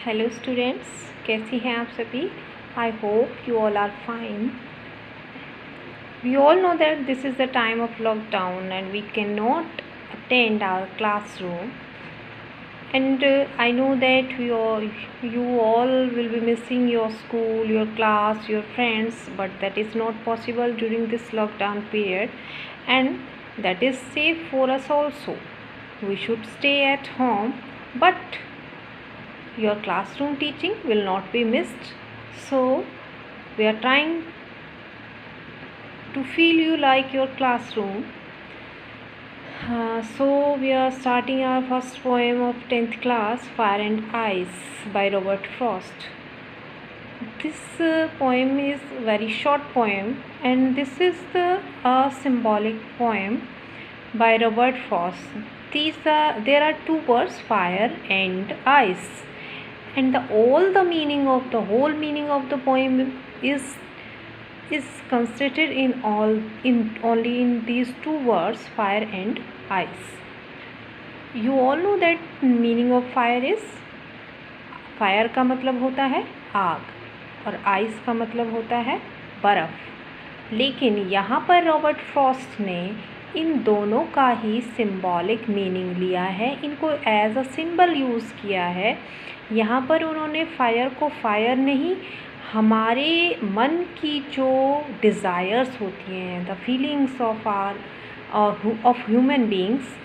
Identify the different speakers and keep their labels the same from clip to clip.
Speaker 1: Hello students, कैसी हैं आप सभी। I hope you all are fine. We all know that this is the time of lockdown and we cannot attend our classroom. And I know that you all will be missing your school, your class, your friends, but that is not possible during this lockdown period. And that is safe for us also. We should stay at home, but your classroom teaching will not be missed. So we are trying to feel you like your classroom. So we are starting our first poem of 10th class, Fire and Ice by Robert Frost. This poem is very short poem, and this is a symbolic poem by Robert Frost. There are two words, fire and ice, and the whole meaning of the poem is concentrated only in these two words, fire and ice. You all know that meaning of fire is, fire का मतलब होता है आग और ice का मतलब होता है बर्फ़. लेकिन यहाँ पर रॉबर्ट फ्रॉस्ट ने इन दोनों का ही सिंबॉलिक मीनिंग लिया है, इनको एज अ सिंबल यूज़ किया है. यहाँ पर उन्होंने फायर को फायर नहीं, हमारे मन की जो डिज़ायर्स होती हैं, the feelings of human beings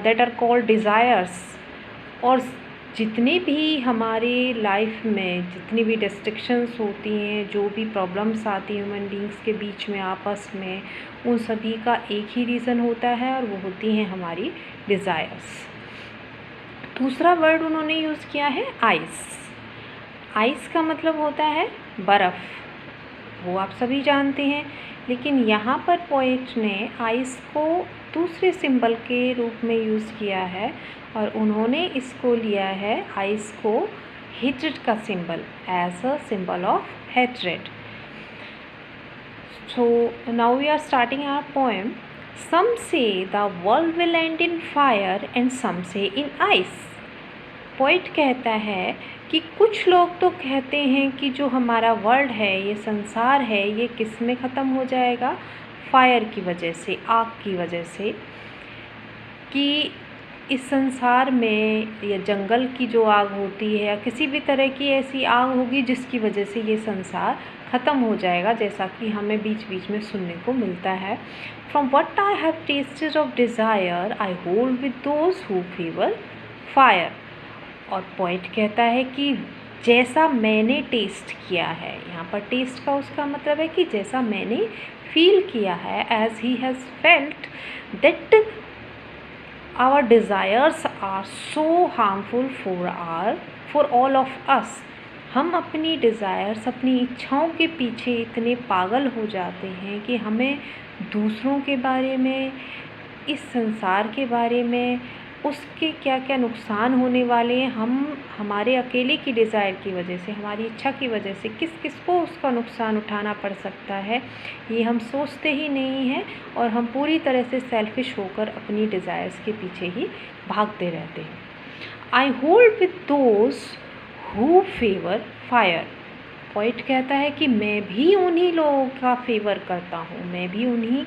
Speaker 1: that are called desires, और जितने भी हमारे लाइफ में जितनी भी डिस्ट्रक्शंस होती हैं, जो भी प्रॉब्लम्स आती हैं ह्यूमन बींग्स के बीच में आपस में, उन सभी का एक ही रीज़न होता है और वो होती हैं हमारी डिज़ायर्स. दूसरा वर्ड उन्होंने यूज़ किया है आइस. आइस का मतलब होता है बर्फ़, वो आप सभी जानते हैं. लेकिन यहाँ पर पोएट ने आइस को दूसरे सिंबल के रूप में यूज़ किया है और उन्होंने इसको लिया है, आइस को, हेट्रेड का symbol, as a symbol of hatred. So now we are starting our poem. Some say the world will end in fire and some say in ice. Poet कहता है कि कुछ लोग तो कहते हैं कि जो हमारा वर्ल्ड है, ये संसार है, ये किस में ख़त्म हो जाएगा, फायर की वजह से, आग की वजह से, कि इस संसार में या जंगल की जो आग होती है या किसी भी तरह की ऐसी आग होगी जिसकी वजह से ये संसार ख़त्म हो जाएगा, जैसा कि हमें बीच बीच में सुनने को मिलता है. From what I have tested of desire I hold with those who favour fire. और पोएट कहता है कि जैसा मैंने टेस्ट किया है, यहाँ पर टेस्ट का उसका मतलब है कि जैसा मैंने फील किया है, as he has felt that our desires are so harmful for all of us. हम अपनी डिज़ायर्स, अपनी इच्छाओं के पीछे इतने पागल हो जाते हैं कि हमें दूसरों के बारे में, इस संसार के बारे में, उसके क्या क्या नुकसान होने वाले हैं, हम हमारे अकेले की डिज़ायर की वजह से, हमारी इच्छा की वजह से किस किस को उसका नुकसान उठाना पड़ सकता है, ये हम सोचते ही नहीं हैं और हम पूरी तरह से सेल्फिश होकर अपनी डिज़ायर्स के पीछे ही भागते रहते हैं. I hold with those who favour fire. Poet कहता है कि मैं भी उन्हीं लोगों का फेवर करता हूँ, मैं भी उन्हीं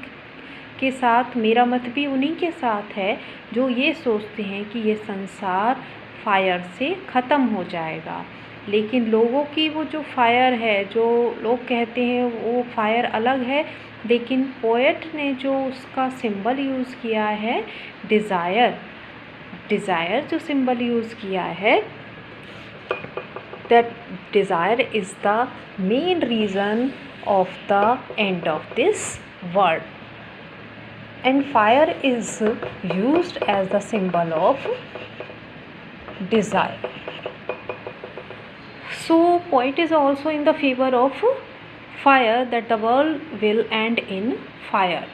Speaker 1: के साथ, मेरा मत भी उन्हीं के साथ है जो ये सोचते हैं कि ये संसार फायर से ख़त्म हो जाएगा. लेकिन लोगों की वो जो फायर है, जो लोग कहते हैं वो फायर अलग है, लेकिन पोएट ने जो उसका सिंबल यूज़ किया है, डिज़ायर जो सिंबल यूज़ किया है, that desire is the main reason of the end of this world. And fire is used as the symbol of desire. So poet is also in the favor of fire, that the world will end in fire.